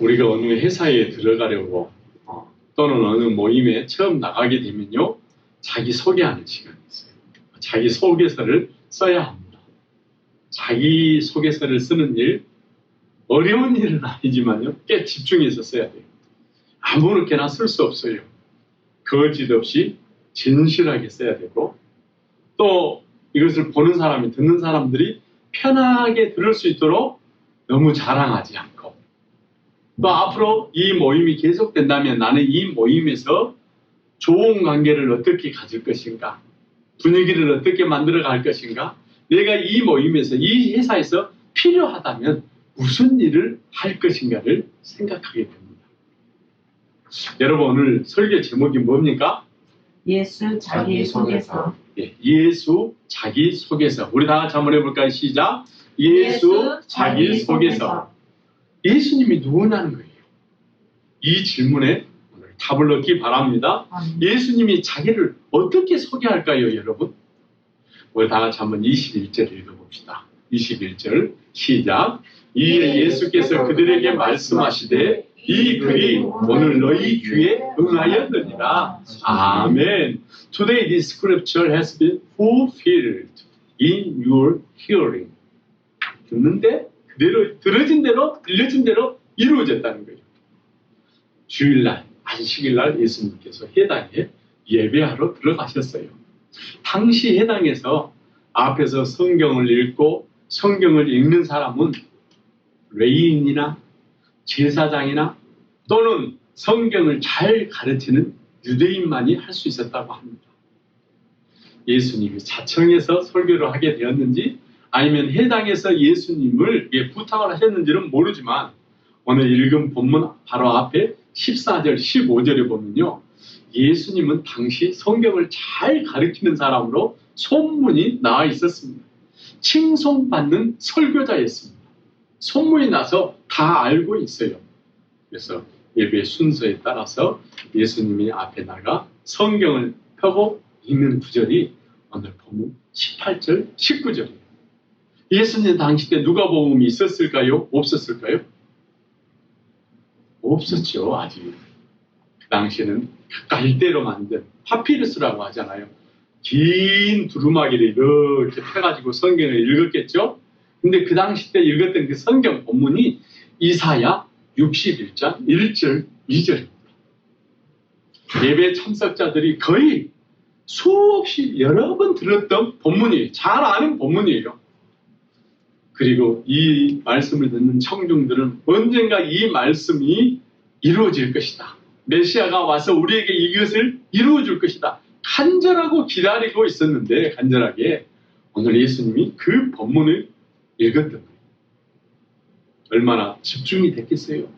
우리가 어느 회사에 들어가려고 또는 어느 모임에 처음 나가게 되면요, 자기 소개하는 시간이 있어요. 자기 소개서를 써야 합니다. 자기 소개서를 쓰는 일, 어려운 일은 아니지만요, 꽤 집중해서 써야 돼요. 아무렇게나 쓸 수 없어요. 거짓 없이 진실하게 써야 되고, 또 이것을 보는 사람이, 듣는 사람들이 편하게 들을 수 있도록 너무 자랑하지 않고, 또 앞으로 이 모임이 계속된다면 나는 이 모임에서 좋은 관계를 어떻게 가질 것인가, 분위기를 어떻게 만들어 갈 것인가, 내가 이 모임에서, 이 회사에서 필요하다면 무슨 일을 할 것인가를 생각하게 됩니다. 여러분, 오늘 설교 제목이 뭡니까? 예수 자기 소개서. 예, 예수 자기 소개서. 우리 다 같이 한번 해볼까요? 시작. 예수 자기 소개서. 예수님이 누구냐는 거예요. 이 질문에 오늘 답을 얻기 바랍니다. 예수님이 자기를 어떻게 소개할까요, 여러분? 우리 다 같이 한번 21절 읽어봅시다. 21절 시작. 이에 예수께서 그들에게 말씀하시되 이 글이 오늘 너희 귀에 응하였느니라. 아멘. Today this scripture has been fulfilled in your hearing. 듣는데 그대로 들어진 대로 들려진 대로 이루어졌다는 거예요. 주일날 안식일날 예수님께서 회당에 예배하러 들어가셨어요. 당시 회당에서 앞에서 성경을 읽고 성경을 읽는 사람은 레위인이나 제사장이나 또는 성경을 잘 가르치는 유대인만이 할 수 있었다고 합니다. 예수님이 자청해서 설교를 하게 되었는지 아니면 회당에서 예수님을 부탁을 하셨는지는 모르지만 오늘 읽은 본문 바로 앞에 14절, 15절에 보면요, 예수님은 당시 성경을 잘 가르치는 사람으로 소문이 나 있었습니다. 칭송받는 설교자였습니다. 소문이 나서 다 알고 있어요. 그래서 예배 순서에 따라서 예수님이 앞에 나가 성경을 펴고 읽는 구절이 오늘 본문 18절, 19절이에요. 예수님 당시 때 누가복음이 있었을까요? 없었을까요? 없었죠, 아직. 그 당시에는 갈대로 만든 파피루스라고 하잖아요. 긴 두루마기를 이렇게 펴가지고 성경을 읽었겠죠? 근데 그 당시 때 읽었던 그 성경 본문이 이사야 61장 1절, 2절입니다. 예배 참석자들이 거의 수없이 여러 번 들었던 본문이에요. 잘 아는 본문이에요. 그리고 이 말씀을 듣는 청중들은 언젠가 이 말씀이 이루어질 것이다. 메시아가 와서 우리에게 이것을 이루어줄 것이다. 간절하고 기다리고 있었는데, 간절하게 오늘 예수님이 그 본문을 읽었던 거예요. 얼마나 집중이 됐겠어요.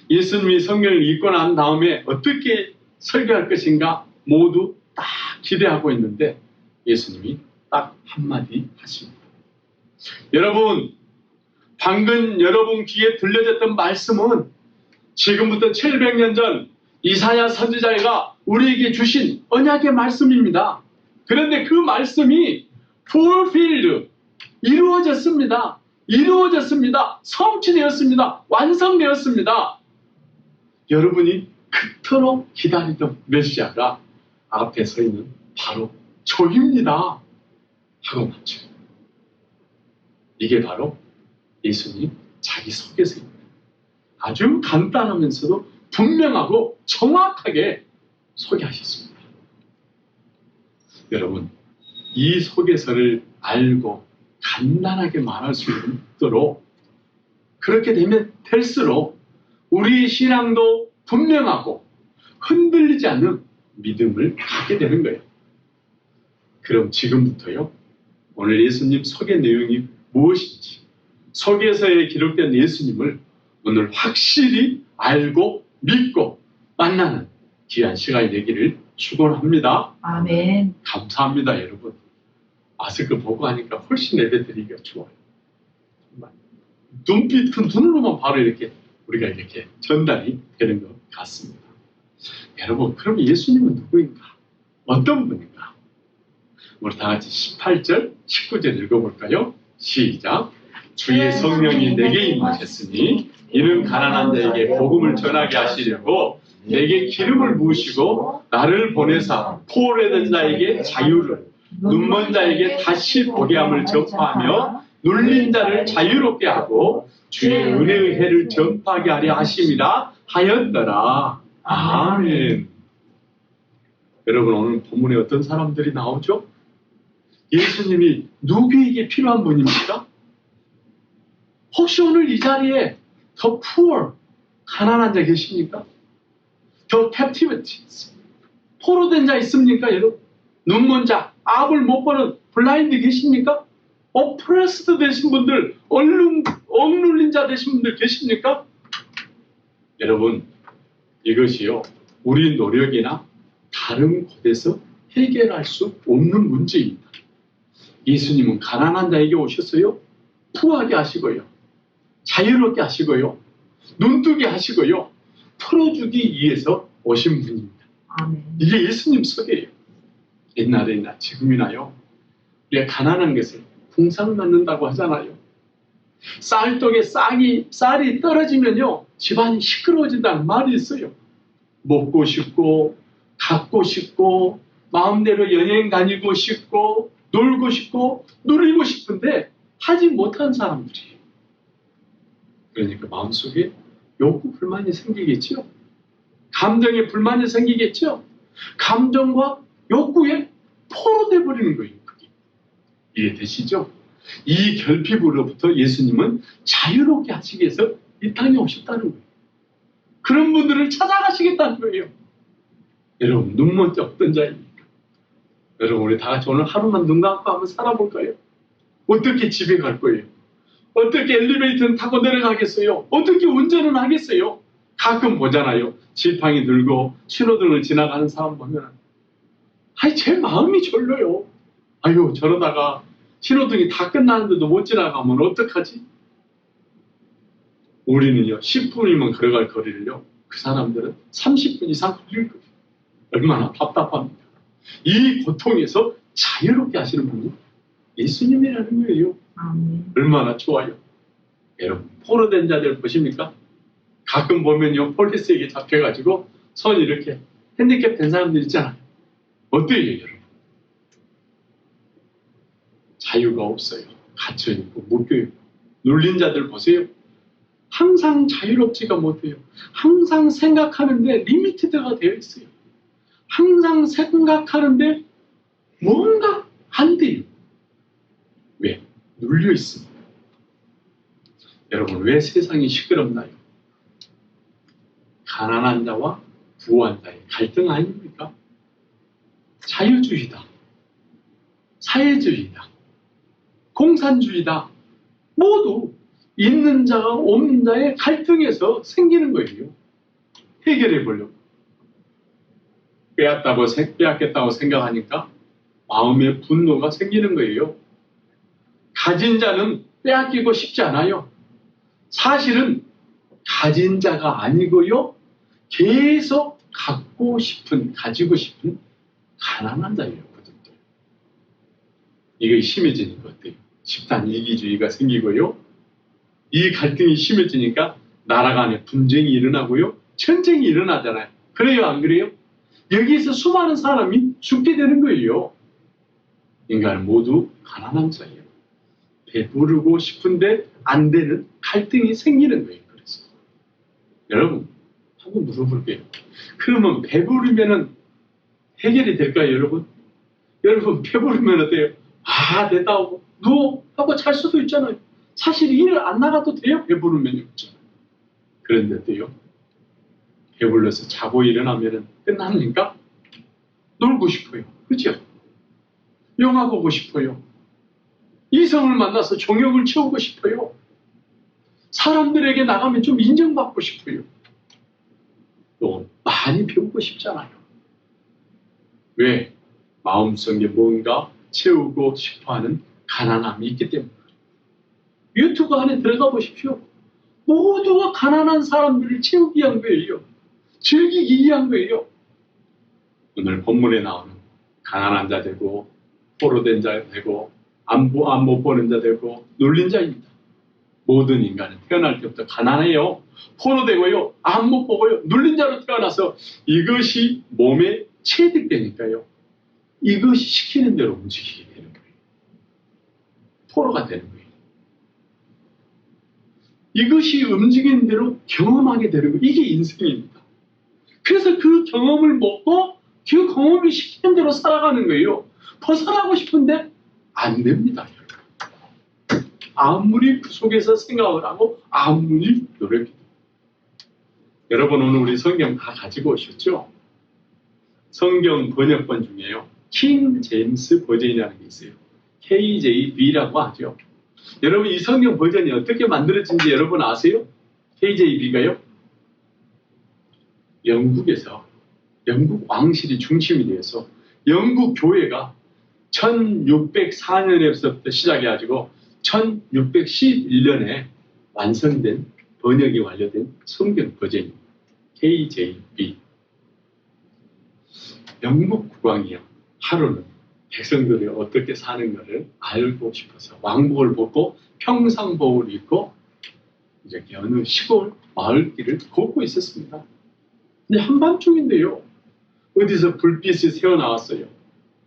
예수님이 성경을 읽고 난 다음에 어떻게 설교할 것인가 모두 딱 기대하고 있는데 예수님이 딱 한마디 하십니다. 여러분, 방금 여러분 귀에 들려졌던 말씀은 지금부터 700년 전 이사야 선지자가 우리에게 주신 언약의 말씀입니다. 그런데 그 말씀이 fulfilled, 이루어졌습니다. 이루어졌습니다. 성취되었습니다. 완성되었습니다. 여러분이 그토록 기다리던 메시아가 앞에 서 있는 바로 저입니다 하고 맞죠. 이게 바로 예수님 자기 소개서입니다. 아주 간단하면서도 분명하고 정확하게 소개하셨습니다. 여러분, 이 소개서를 알고 간단하게 말할 수 있도록 그렇게 되면 될수록 우리의 신앙도 분명하고 흔들리지 않는 믿음을 갖게 되는 거예요. 그럼 지금부터요, 오늘 예수님 소개 내용이 무엇인지, 소개서에 기록된 예수님을 오늘 확실히 알고 믿고 만나는 귀한 시간이 되기를 축원합니다. 아멘. 감사합니다, 여러분. 마스크 보고 하니까 훨씬 예배드리기가 좋아요. 정말. 눈빛, 눈으로만 바로 이렇게 우리가 이렇게 전달이 되는 것 같습니다. 여러분, 그럼 예수님은 누구인가? 어떤 분인가? 우리 다 같이 18절, 19절 읽어볼까요? 시작. 주의 성령이 내게 임하셨으니 이는 가난한 자에게 복음을 전하게 하시려고 내게 기름을 부으시고 나를 보내사 포로된 자에게 자유를 눈먼 자에게 다시 보게 함을 전파하며 눌린 자를 자유롭게 하고 주의 은혜의 해를 전파하게 하려 하심이라 하였더라. 아멘. 여러분, 오늘 본문에 어떤 사람들이 나오죠? 예수님이 누구에게 필요한 분입니까? 혹시 오늘 이 자리에 더 poor, 가난한 자 계십니까? 더 captivity, 포로된 자 있습니까? 여러분, 눈먼 자, 앞을 못 보는 블라인드 계십니까? oppressed 되신 분들, 억눌린 자 되신 분들 계십니까? 여러분, 이것이요, 우리 노력이나 다른 곳에서 해결할 수 없는 문제입니다. 예수님은 가난한 자에게 오셨어요. 부하게 하시고요. 자유롭게 하시고요. 눈뜨게 하시고요. 풀어주기 위해서 오신 분입니다. 아멘. 이게 예수님 설계예요. 옛날이나 지금이나요. 우리가 가난한 것을 풍상맞는다고 하잖아요. 쌀떡에 쌀이 떨어지면요. 집안이 시끄러워진다는 말이 있어요. 먹고 싶고 갖고 싶고 마음대로 여행 다니고 싶고 놀고 싶고 누리고 싶은데 하지 못한 사람들이에요. 그러니까 마음속에 욕구 불만이 생기겠죠. 감정에 불만이 생기겠죠. 감정과 욕구에 포로돼 버리는 거예요. 그게. 이해되시죠? 이 결핍으로부터 예수님은 자유롭게 하시기 위해서 이 땅에 오셨다는 거예요. 그런 분들을 찾아가시겠다는 거예요. 여러분, 눈먼 자 어떤 자입니까? 여러분, 우리 다 같이 오늘 하루만 눈 감고 한번 살아볼까요? 어떻게 집에 갈 거예요? 어떻게 엘리베이터는 타고 내려가겠어요? 어떻게 운전은 하겠어요? 가끔 보잖아요. 지팡이 들고 신호등을 지나가는 사람 보면 제 마음이 졸려요. 아유, 저러다가 신호등이 다 끝나는데도 못 지나가면 어떡하지? 우리는요, 10분이면 걸어갈 거리를요, 그 사람들은 30분 이상 걸릴 거예요. 얼마나 답답합니까? 이 고통에서 자유롭게 하시는 분이 예수님이라는 거예요. 얼마나 좋아요. 여러분, 포로된 자들 보십니까? 가끔 보면요, 폴리스에게 잡혀가지고 손 이렇게 핸디캡 된 사람들 있잖아요. 어때요, 여러분? 자유가 없어요. 갇혀있고 묶여있고 눌린 자들 보세요. 항상 자유롭지가 못해요. 항상 생각하는데 리미티드가 되어 있어요. 항상 생각하는데 뭔가 안 돼요. 왜? 눌려 있습니다. 여러분, 왜 세상이 시끄럽나요? 가난한 자와 부유한 자의 갈등 아닙니까? 자유주의다. 사회주의다. 공산주의다. 모두 있는 자와 없는 자의 갈등에서 생기는 거예요. 해결해 보려고. 빼앗겠다고 생각하니까 마음의 분노가 생기는 거예요. 가진 자는 빼앗기고 싶지 않아요. 사실은 가진 자가 아니고요. 계속 가지고 싶은 가난한 자예요. 그들도. 이게 심해지는 것 같아요. 집단 이기주의가 생기고요. 이 갈등이 심해지니까 나라 간에 분쟁이 일어나고요. 전쟁이 일어나잖아요. 그래요, 안 그래요? 여기에서 수많은 사람이 죽게 되는 거예요. 인간은 모두 가난한 자예요. 배부르고 싶은데 안 되는 갈등이 생기는 거예요. 그래서 여러분, 한번 물어볼게요. 그러면 배부르면은 해결이 될까요, 여러분? 여러분, 배부르면 어때요? 됐다 하고 누워 하고 잘 수도 있잖아요. 사실 일을 안 나가도 돼요. 배부르면요. 그런데도요, 배불러서 자고 일어나면 끝납니까? 놀고 싶어요. 그렇죠? 영화 보고 싶어요. 이성을 만나서 정욕을 채우고 싶어요. 사람들에게 나가면 좀 인정받고 싶어요. 또 많이 배우고 싶잖아요. 왜? 마음속에 뭔가 채우고 싶어하는 가난함이 있기 때문에. 유튜브 안에 들어가 보십시오. 모두가 가난한 사람들을 채우기 위한 거예요. 즐기기 위한 거예요. 오늘 본문에 나오는 가난한 자 되고 포로된 자 되고 안 못 보는 자 되고 눌린 자입니다. 모든 인간은 태어날 때부터 가난해요. 포로되고요. 안 못 보고요. 눌린 자로 태어나서 이것이 몸에 체득되니까요. 이것이 시키는 대로 움직이게 되는 거예요. 포로가 되는 거예요. 이것이 움직이는 대로 경험하게 되는 거예요. 이게 인생입니다. 그래서 그 경험을 먹고 그 경험이 시키는 대로 살아가는 거예요. 벗어나고 싶은데 안 됩니다. 아무리 그 속에서 생각을 하고 아무리 노력해도. 여러분 오늘 우리 성경 다 가지고 오셨죠? 성경 번역본 중에요. 킹 제임스 버전이라는 게 있어요. KJV라고 하죠. 여러분 이 성경 버전이 어떻게 만들어진지 여러분 아세요? KJV가요? 영국에서 영국 왕실이 중심이 되어서 영국 교회가 1604년에서부터 시작해가지고 1611년에 완성된 번역이 완료된 성경 버전입니다. KJV. 영국 국왕이요. 하루는 백성들이 어떻게 사는가를 알고 싶어서 왕복을 벗고 평상복을 입고 이렇게 어느 시골 마을길을 걷고 있었습니다. 근데 한밤중인데요. 어디서 불빛이 새어나왔어요.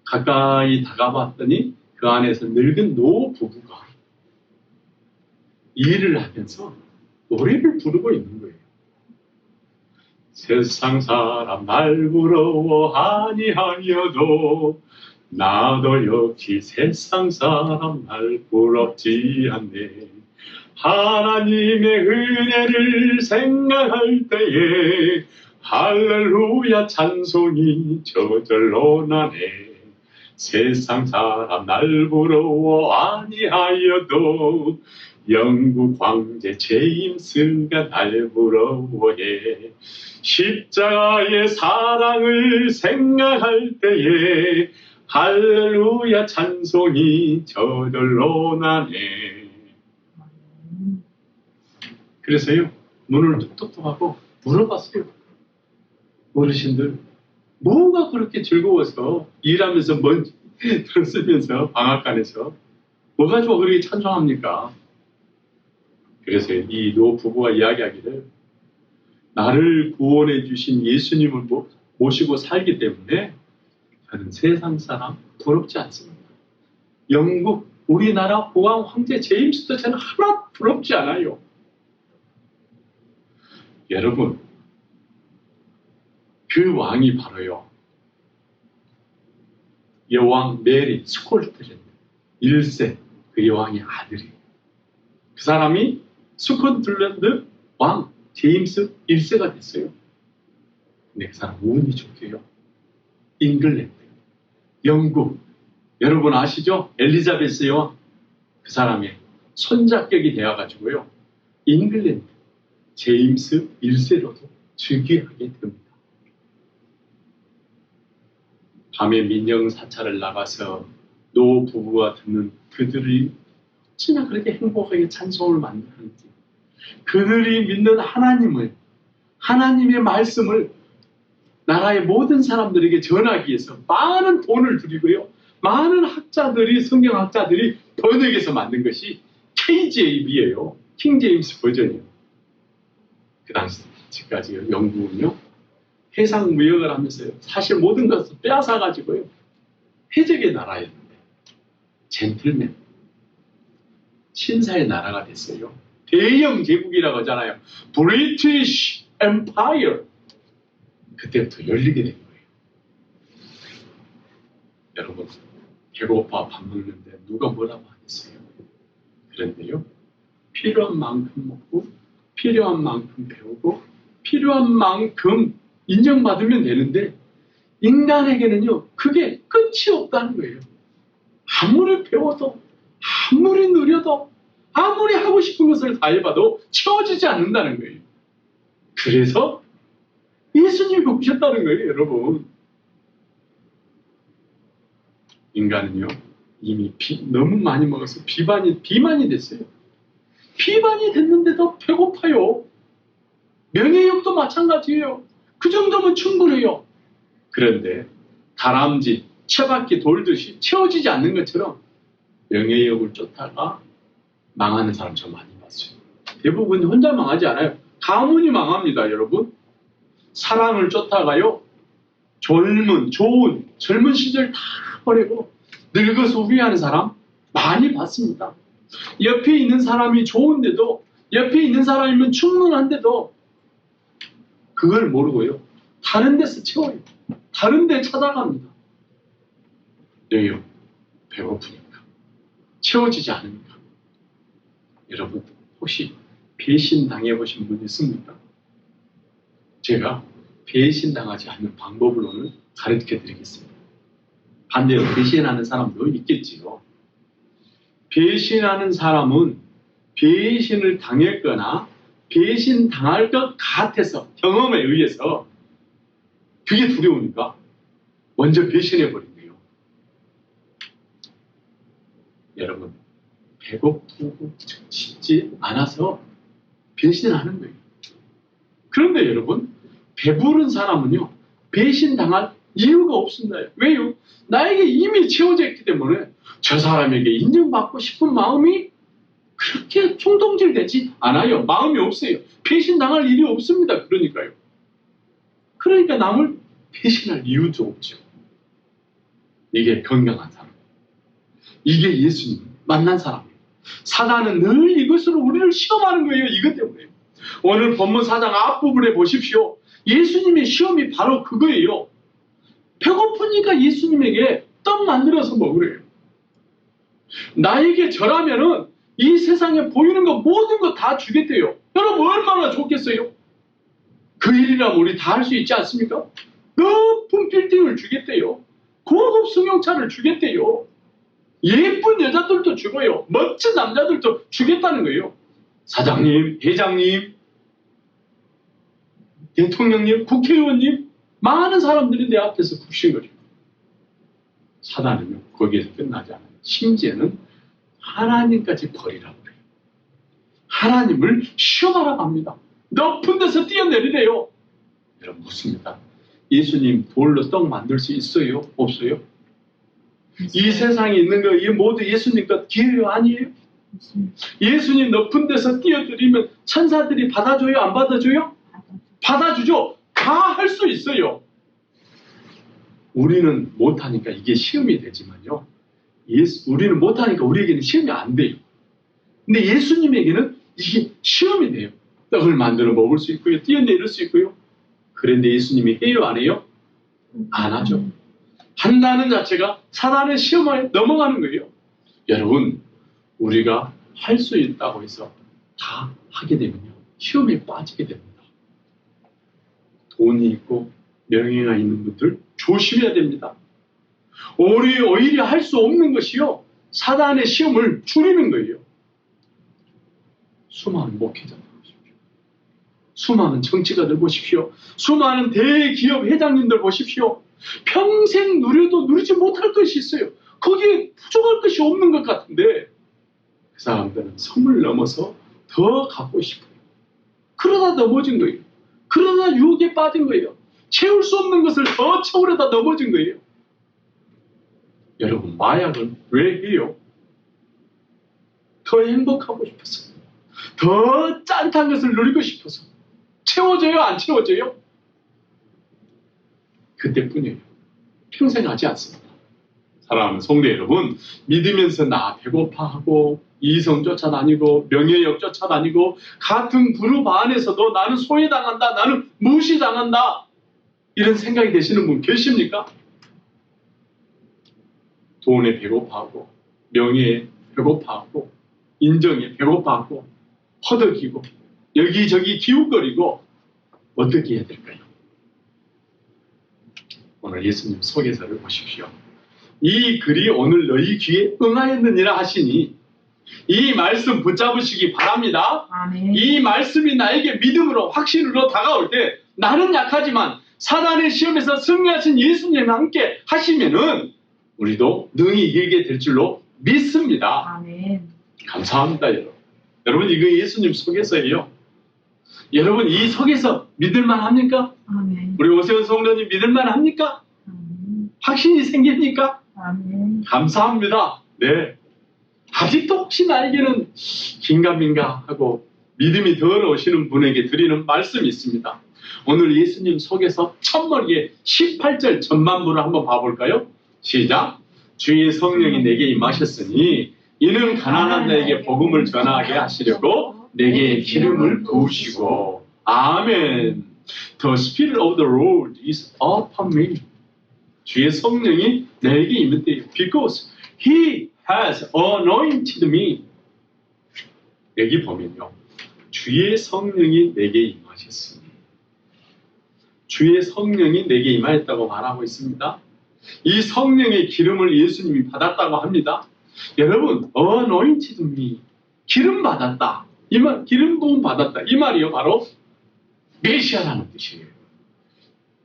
가까이 다가봤더니 그 안에서 늙은 노 부부가 일을 하면서 노래를 부르고 있는 거예요. 세상 사람 날 부러워하니 아니어도 나도 역시 세상 사람 날 부럽지 않네. 하나님의 은혜를 생각할 때에 할렐루야 찬송이 저절로 나네. 세상 사람 날 부러워 아니하여도 영국 황제 제임스가 날 부러워해. 십자가의 사랑을 생각할 때에 할렐루야 찬송이 저절로 나네. 그래서요 눈을 톡톡톡하고 물어봤어요. 어르신들 뭐가 그렇게 즐거워서 일하면서 먼지 들었으면서 방앗간에서 뭐가 좋아 그렇게 찬송합니까? 그래서 이 노 부부가 이야기하기를 나를 구원해 주신 예수님을 모시고 살기 때문에 저는 세상 사람 부럽지 않습니다. 영국 우리나라 국왕 황제 제임스도 저는 하나 부럽지 않아요. 여러분 그 왕이 바로요 여왕 메리 스콜틀랜드 1세 그 여왕의 아들이에요. 그 사람이 스코틀랜드 왕 제임스 1세가 됐어요. 근데 그 사람 운이 좋게요. 잉글랜드, 영국, 여러분 아시죠? 엘리자베스 여왕 그 사람의 손자격이 되어가지고요. 잉글랜드 제임스 1세로도 즉위하게 됩니다. 밤에 민영사찰을 나가서 노 부부와 듣는 그들이 어찌나 그렇게 행복하게 찬송을 만드는지 그들이 믿는 하나님을 하나님의 말씀을 나라의 모든 사람들에게 전하기 위해서 많은 돈을 들이고요. 많은 학자들이 성경학자들이 번역해서 만든 것이 KJV예요. 킹 제임스 버전이에요. 그 당시까지 영국은요. 해상 무역을 하면서요. 사실 모든 것을 빼앗아가지고요. 해적의 나라였는데 젠틀맨 신사의 나라가 됐어요. 대영 제국이라고 하잖아요. 브리티시 엠파이어. 그때부터 열리게 된 거예요. 여러분 배고파 밥 먹는데 누가 뭐라고 하겠어요. 그런데요. 필요한 만큼 먹고 필요한 만큼 배우고 필요한 만큼 인정받으면 되는데 인간에게는요. 그게 끝이 없다는 거예요. 아무리 배워도 아무리 누려도 아무리 하고 싶은 것을 다 해봐도 채워지지 않는다는 거예요. 그래서 예수님이 오셨다는 거예요. 여러분. 인간은요. 이미 너무 많이 먹어서 비만이 됐어요. 비만이 됐는데도 배고파요. 명예욕도 마찬가지예요. 그 정도면 충분해요. 그런데 다람쥐, 채바퀴 돌듯이 채워지지 않는 것처럼 명예욕을 쫓다가 망하는 사람 저 많이 봐요. 망했어요. 대부분 혼자 망하지 않아요. 가문이 망합니다, 여러분. 사랑을 쫓아가요. 좋은 젊은 시절 다 버리고 늙어서 후회하는 사람 많이 봤습니다. 옆에 있는 사람이 좋은데도, 옆에 있는 사람이면 충분한데도 그걸 모르고요. 다른 데서 채워요. 다른 데 찾아갑니다. 왜요? 배고프니까. 채워지지 않으니까. 여러분, 혹시 배신 당해보신 분 있습니까? 제가 배신당하지 않는 방법을 오늘 가르쳐 드리겠습니다. 반대로 배신하는 사람도 있겠지요. 배신하는 사람은 배신을 당했거나 배신당할 것 같아서, 경험에 의해서 그게 두려우니까 먼저 배신해버린대요. 여러분, 배고프고 싶지 않아서 배신하는 거예요. 그런데 여러분, 배부른 사람은요, 배신당할 이유가 없습니다. 왜요? 나에게 이미 채워져 있기 때문에 저 사람에게 인정받고 싶은 마음이 그렇게 충동질되지 않아요. 마음이 없어요. 배신당할 일이 없습니다. 그러니까요. 그러니까 남을 배신할 이유도 없죠. 이게 건강한 사람. 이게 예수님 만난 사람이에요. 사단은 늘 이것으로 우리를 시험하는 거예요. 이것 때문에. 오늘 본문 4장 앞부분에 보십시오. 예수님의 시험이 바로 그거예요. 배고프니까 예수님에게 떡 만들어서 먹으래요. 나에게 절하면은 이 세상에 보이는 거 모든 거 다 주겠대요. 여러분 얼마나 좋겠어요? 그 일이라면 우리 다 할 수 있지 않습니까? 높은 빌딩을 주겠대요. 고급 승용차를 주겠대요. 예쁜 여자들도 주고요. 멋진 남자들도 주겠다는 거예요. 사장님, 회장님, 대통령님, 국회의원님, 많은 사람들이 내 앞에서 굽신거려요. 사단은요, 거기에서 끝나지 않아요. 심지어는 하나님까지 버리라고 그래요. 하나님을 시험하라고 합니다. 높은 데서 뛰어내리래요. 여러분 묻습니다. 예수님 돌로 떡 만들 수 있어요? 없어요? 이 세상에 있는 거 이 모두 예수님 것 기회요? 아니에요? 예수님 높은 데서 뛰어들이면 천사들이 받아줘요? 안 받아줘요? 받아주죠. 다 할 수 있어요. 우리는 못하니까 이게 시험이 되지만요. 우리는 못하니까 우리에게는 시험이 안 돼요. 근데 예수님에게는 이게 시험이 돼요. 떡을 만들어 먹을 수 있고요. 뛰어내릴 수 있고요. 그런데 예수님이 해요? 안 해요? 안 하죠. 한다는 자체가 사단의 시험에 넘어가는 거예요. 여러분, 우리가 할 수 있다고 해서 다 하게 되면요. 시험에 빠지게 됩니다. 돈이 있고 명예가 있는 분들 조심해야 됩니다. 오히려 할 수 없는 것이요. 사단의 시험을 줄이는 거예요. 수많은 목회자들 보십시오. 수많은 정치가들 보십시오. 수많은 대기업 회장님들 보십시오. 평생 누려도 누리지 못할 것이 있어요. 거기에 부족할 것이 없는 것 같은데 그 사람들은 섬을 넘어서 더 갖고 싶어요. 그러다 넘어진 거예요. 그러다 유혹에 빠진 거예요. 채울 수 없는 것을 더 채우려다 넘어진 거예요. 여러분, 마약은 왜 해요? 더 행복하고 싶어서, 더 짠한 것을 누리고 싶어서. 채워져요? 안 채워져요? 그때뿐이에요. 평생 하지 않습니다. 사랑하는 성도 여러분, 믿으면서 나 배고파하고 이성 쫓아다니고 명예욕 쫓아다니고 같은 그룹 안에서도 나는 소외당한다, 나는 무시당한다, 이런 생각이 되시는 분 계십니까? 돈에 배고파하고 명예에 배고파하고 인정에 배고파하고 허덕이고 여기저기 기웃거리고 어떻게 해야 될까요? 오늘 예수님 소개서를 보십시오. 이 글이 오늘 너희 귀에 응하였느니라 하시니 이 말씀 붙잡으시기 바랍니다. 아멘. 이 말씀이 나에게 믿음으로 확신으로 다가올 때 나는 약하지만 사단의 시험에서 승리하신 예수님과 함께 하시면은 우리도 능히 이기게 될 줄로 믿습니다. 아멘. 감사합니다, 여러분. 여러분, 이거 예수님 소개서예요. 여러분, 이 소개서 믿을만 합니까? 아멘. 우리 오세훈 성도님 믿을만 합니까? 아멘. 확신이 생깁니까? 아멘. 감사합니다. 네. 아직도 혹시 나에게는 긴가민가 하고 믿음이 덜 오시는 분에게 드리는 말씀이 있습니다. 오늘 예수님 속에서 첫머리에 18절 전반부를 한번 봐볼까요? 시작. 주의 성령이 내게 임하셨으니 이는 가난한 자에게 복음을 전하게 하시려고 내게 기름을 부으시고. 아멘. The Spirit of the Lord is upon me. 주의 성령이 내게 임했대요. Because He has anointed me. 여기 보면요. 주의 성령이 내게 임하셨으니. 주의 성령이 내게 임하였다고 말하고 있습니다. 이 성령의 기름을 예수님이 받았다고 합니다. 여러분, anointed me. 기름 받았다. 이 말, 기름 부음 받았다. 이 말이요. 바로 메시아라는 뜻이에요.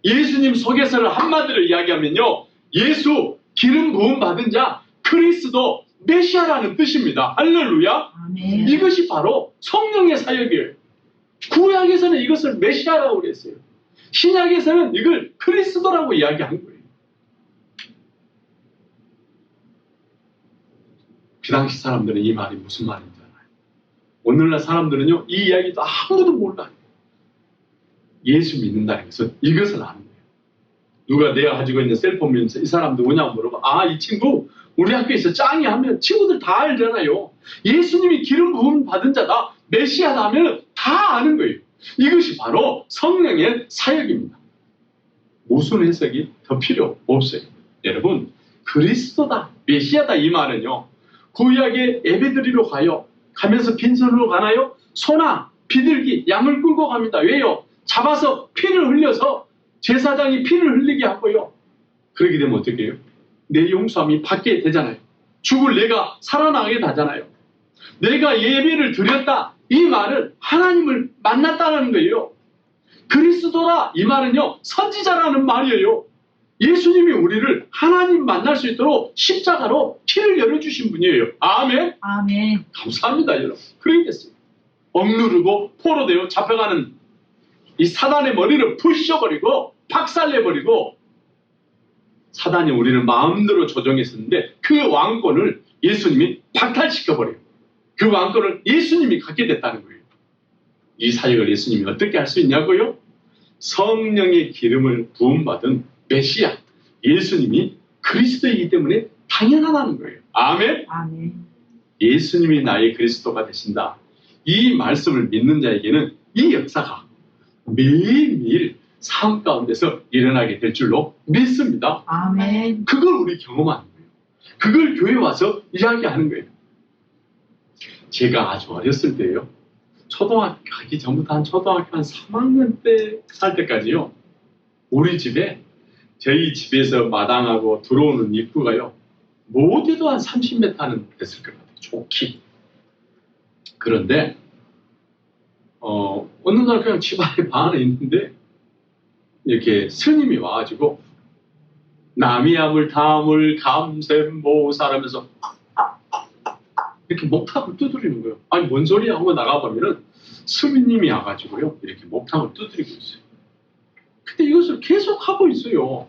예수님 속에서를 한마디로 이야기하면요. 예수, 기름 부음 받은 자, 그리스도, 메시아라는 뜻입니다. 할렐루야. 아멘. 이것이 바로 성령의 사역이에요. 구약에서는 이것을 메시아라고 그랬어요. 신약에서는 이걸 그리스도라고 이야기한 거예요. 그 당시 사람들은 이 말이 무슨 말인지 알아요. 오늘날 사람들은요, 이 이야기도 아무도 몰라요. 예수 믿는다는 것은 이것을 아는 거예요. 누가 내가 가지고 있는 셀폰 보면서 이 사람 누구냐고 물어봐. 아, 이 친구 우리 학교에서 짱이 하면 친구들 다 알잖아요. 예수님이 기름 부음 받은 자다, 메시아다 하면 다 아는 거예요. 이것이 바로 성령의 사역입니다. 무슨 해석이 더 필요 없어요. 여러분, 그리스도다, 메시아다 이 말은요. 구약에 예배드리러 가요. 가면서 빈손으로 가나요? 소나 비둘기, 양을 끌고 갑니다. 왜요? 잡아서 피를 흘려서 제사장이 피를 흘리게 하고요. 그렇게 되면 어떻게 해요? 내 용서함이 받게 되잖아요. 죽을 내가 살아나게 되잖아요. 내가 예배를 드렸다. 이 말은 하나님을 만났다는 거예요. 그리스도라 이 말은요. 선지자라는 말이에요. 예수님이 우리를 하나님 만날 수 있도록 십자가로 길을 열어주신 분이에요. 아멘. 아멘. 감사합니다, 여러분. 그렇게 됐어요. 억누르고 포로되어 잡혀가는 이 사단의 머리를 부셔버리고 박살내버리고, 사단이 우리를 마음대로 조종했었는데 그 왕권을 예수님이 박탈시켜버려요. 그 왕권을 예수님이 갖게 됐다는 거예요. 이 사역을 예수님이 어떻게 할 수 있냐고요? 성령의 기름을 부음받은 메시아 예수님이 그리스도이기 때문에 당연하다는 거예요. 아멘. 아멘. 예수님이 나의 그리스도가 되신다. 이 말씀을 믿는 자에게는 이 역사가 매일매일 삶 가운데서 일어나게 될 줄로 믿습니다. 아멘. 그걸 우리 경험하는 거예요. 그걸 교회 와서 이야기하는 거예요. 제가 아주 어렸을 때요. 초등학교 가기 전부터 한 초등학교 한 3학년 때 살 때까지요. 우리 집에 저희 집에서 마당하고 들어오는 입구가요. 못해도 한 30m는 됐을 것 같아요. 좋기. 그런데 어느 날 그냥 집안에 방 안에 있는데 이렇게 스님이 와가지고 나미야물 다물 감샘보살하면서 이렇게 목탁을 두드리는 거예요. 아니 뭔 소리야 하고 나가보면은 스님이 와가지고요 이렇게 목탁을 두드리고 있어요. 근데 이것을 계속 하고 있어요.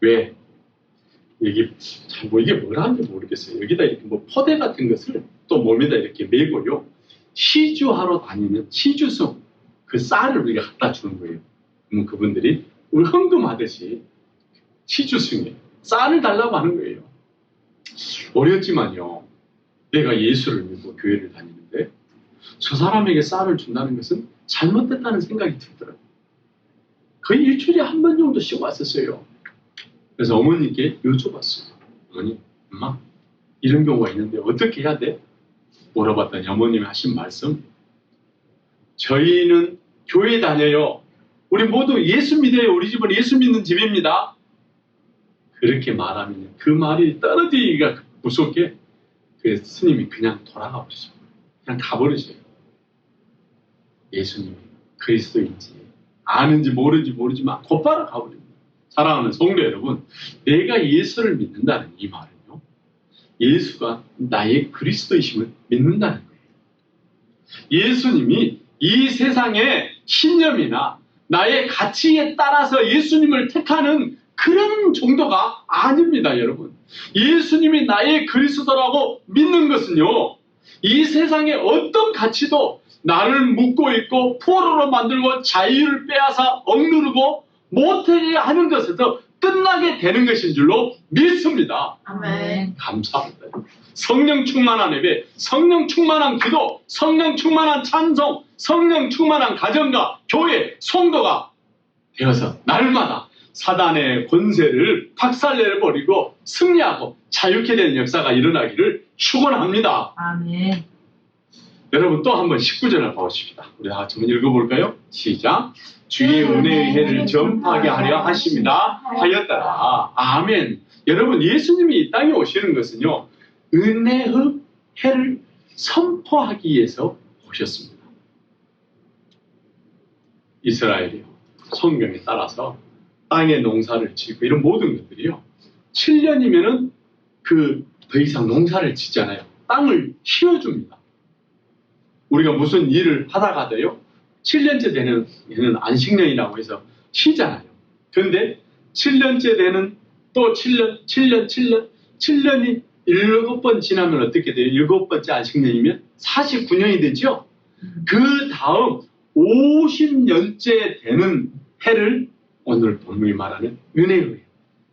왜? 이게 참 뭐 이게 뭐라는지 모르겠어요. 여기다 이렇게 뭐 포대 같은 것을 또 몸에다 이렇게 메고요 시주하러 다니는 시주성 그 쌀을 우리가 갖다 주는 거예요. 그러면 그분들이 우리 헌금하듯이 시주승에 쌀을 달라고 하는 거예요. 어렸지만요. 내가 예수를 믿고 교회를 다니는데 저 사람에게 쌀을 준다는 것은 잘못됐다는 생각이 들더라고요. 거의 일주일에 한 번 정도씩 왔었어요. 그래서 어머니께 여쭤봤어요. 어머니, 엄마 이런 경우가 있는데 어떻게 해야 돼? 물어봤더니 어머님이 하신 말씀, 저희는 교회 다녀요. 우리 모두 예수 믿어요. 우리 집은 예수 믿는 집입니다. 그렇게 말하면 그 말이 떨어지기가 무섭게 그 스님이 그냥 돌아가 버리죠. 그냥 가버리세요. 예수님이 그리스도인지 아는지 모르는지 모르지만 곧바로 가버립니다. 사랑하는 성도 여러분, 내가 예수를 믿는다는 이 말은요. 예수가 나의 그리스도이심을 믿는다는 거예요. 예수님이 이 세상의 신념이나 나의 가치에 따라서 예수님을 택하는 그런 정도가 아닙니다, 여러분. 예수님이 나의 그리스도라고 믿는 것은요, 이 세상의 어떤 가치도 나를 묶고 있고 포로로 만들고 자유를 빼앗아 억누르고 못하게 하는 것에서 끝나게 되는 것인 줄로 믿습니다. 아멘. 감사합니다. 성령 충만한 예배, 성령 충만한 기도, 성령 충만한 찬송, 성령 충만한 가정과 교회, 성도가 되어서 날마다 사단의 권세를 박살내버리고 승리하고 자유케 되는 역사가 일어나기를 축원합니다. 아멘. 여러분 또 한번 19절을 보십시다. 우리 다 같이 한번 읽어볼까요? 시작. 주의 은혜의 해를 전파하게 하려 하십니다. 하였더라. 아멘. 여러분 예수님이 이 땅에 오시는 것은요, 은혜의 해를 선포하기 위해서 오셨습니다. 이스라엘이요, 성경에 따라서 땅에 농사를 짓고 이런 모든 것들이요, 7년이면은 더 이상 농사를 짓잖아요. 땅을 쉬어줍니다. 우리가 무슨 일을 하다가도요, 7년째 되는 얘는 안식년이라고 해서 쉬잖아요. 그런데 7년째 되는 또 7년이 7번 지나면 어떻게 돼요? 7번째 안식년이면 49년이 되죠? 그 다음 50년째 되는 해를 오늘 본문이 말하는 은혜예요.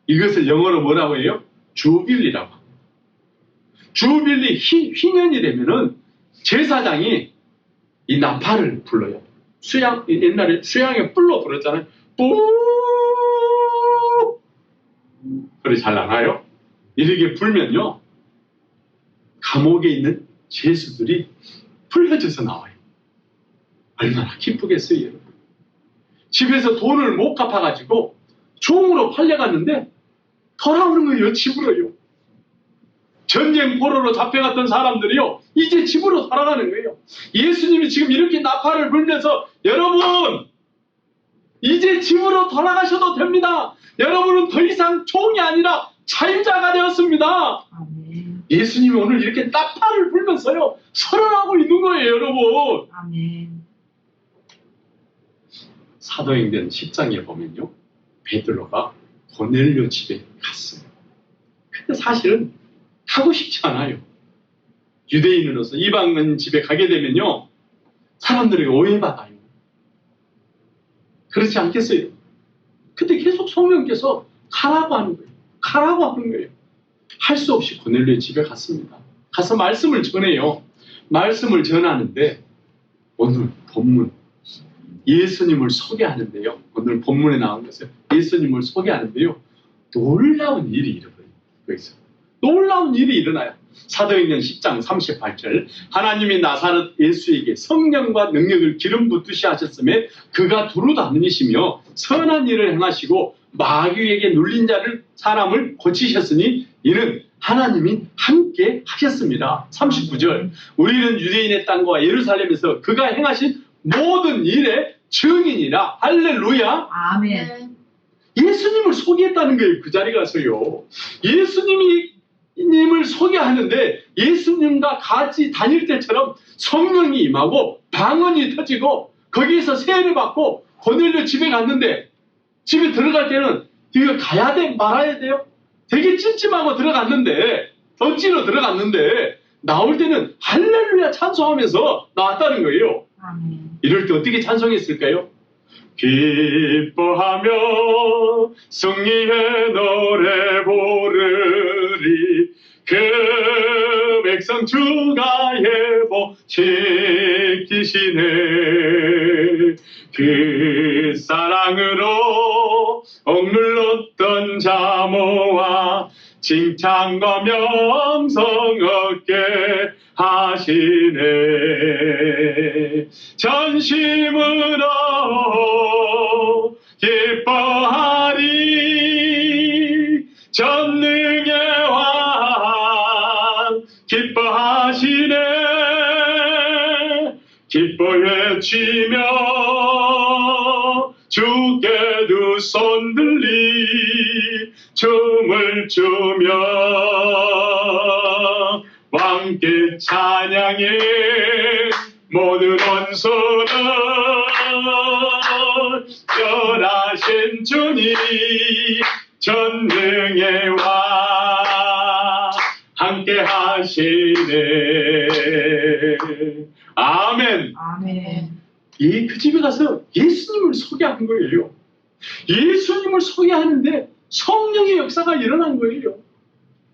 이것을 영어로 뭐라고 해요? 주빌리라고 합니다. 주빌리 희년이 되면은 제사장이 이 나팔을 불러요. 옛날에 수양에 뿔로 불었잖아요. 뿌 소리 잘 나나요? 이렇게 불면요, 감옥에 있는 죄수들이 풀려져서 나와요. 얼마나 기쁘겠어요, 여러분. 집에서 돈을 못 갚아가지고 종으로 팔려갔는데 돌아오는 거예요, 집으로요. 전쟁 포로로 잡혀갔던 사람들이요, 이제 집으로 돌아가는 거예요. 예수님이 지금 이렇게 나팔을 불면서 여러분, 이제 집으로 돌아가셔도 됩니다. 여러분은 더 이상 종이 아니라 자유자가 되었습니다. 아멘. 예수님이 오늘 이렇게 나팔을 불면서요, 선언하고 있는 거예요, 여러분. 아멘. 사도행전 10장에 보면요, 베드로가 고넬료 집에 갔어요. 근데 사실은 가고 싶지 않아요. 유대인으로서 이방인 집에 가게 되면요, 사람들에게 오해받아요. 그렇지 않겠어요? 근데 계속 성령께서 가라고 하는 거예요. 가라고 하는 거예요. 할 수 없이 고넬료의 집에 갔습니다. 가서 말씀을 전해요. 말씀을 전하는데 오늘 본문 예수님을 소개하는데요. 오늘 본문에 나온 것은 예수님을 소개하는데요, 놀라운 일이 일어나요. 거기서 놀라운 일이 일어나요. 사도행전 10장 38절, 하나님이 나사렛 예수에게 성령과 능력을 기름 붓듯이 하셨음에 그가 두루 다니시며 선한 일을 행하시고 마귀에게 눌린 사람을 고치셨으니 이는 하나님이 함께 하셨습니다. 39절, 우리는 유대인의 땅과 예루살렘에서 그가 행하신 모든 일의 증인이라. 할렐루야. 아멘. 예수님을 소개했다는 거예요. 그 자리 가서요, 예수님을 소개하는데 예수님과 같이 다닐 때처럼 성령이 임하고 방언이 터지고 거기에서 세례를 받고 고넬료 집에 갔는데, 집에 들어갈 때는 이거 가야 돼 말아야 돼요? 되게 찜찜하고 들어갔는데, 억지로 들어갔는데 나올 때는 할렐루야 찬송하면서 나왔다는 거예요. 아멘. 이럴 때 어떻게 찬송했을까요? 기뻐하며 승리의 노래 부르리. 그 백성 주가 예보 지키시네. 그 사랑으로 억눌렀던 자모와 칭찬과 명성 얻게 하시네. 전심으로 기뻐하리. 전능의 왕 기뻐하시네. 기뻐 외치며 주께 두 손 들리 춤을 추며 왕께 찬양해. 모든 원수는 멸하신 주님 전능의 왕 함께 하시네. 아멘. 아멘. 그 집에 가서 예수님을 소개한 거예요. 예수님을 소개하는데 성령의 역사가 일어난 거예요.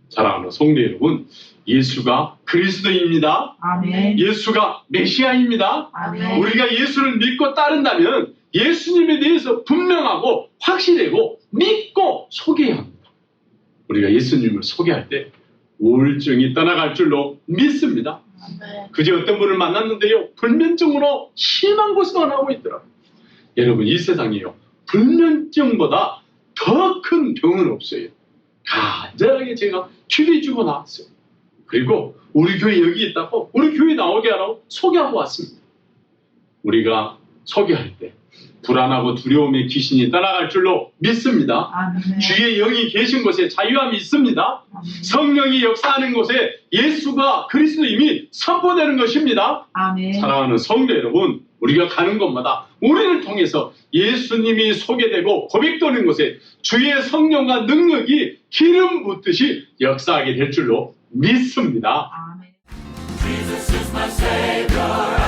사랑하는 성도 여러분, 예수가 그리스도입니다. 아멘. 예수가 메시아입니다. 아멘. 우리가 예수를 믿고 따른다면 예수님에 대해서 분명하고 확실하고 믿고 소개해야 합니다. 우리가 예수님을 소개할 때 우울증이 떠나갈 줄로 믿습니다. 그제 어떤 분을 만났는데요, 불면증으로 심한 고생을 하고 있더라고요. 여러분, 이 세상에요, 불면증보다 더 큰 병은 없어요. 간절하게 제가 기도해주고 나왔어요. 그리고 우리 교회 여기 있다고 우리 교회 나오게 하라고 소개하고 왔습니다. 우리가 소개할 때 불안하고 두려움의 귀신이 떠나갈 줄로 믿습니다. 아멘. 주의 영이 계신 곳에 자유함이 있습니다. 성령이 역사하는 곳에 예수가 그리스도임이 선포되는 것입니다. 아멘. 사랑하는 성도 여러분, 우리가 가는 곳마다 우리를 통해서 예수님이 소개되고 고백되는 곳에 주의 성령과 능력이 기름 붓듯이 역사하게 될 줄로 믿습니다. 아멘. Jesus is my Savior.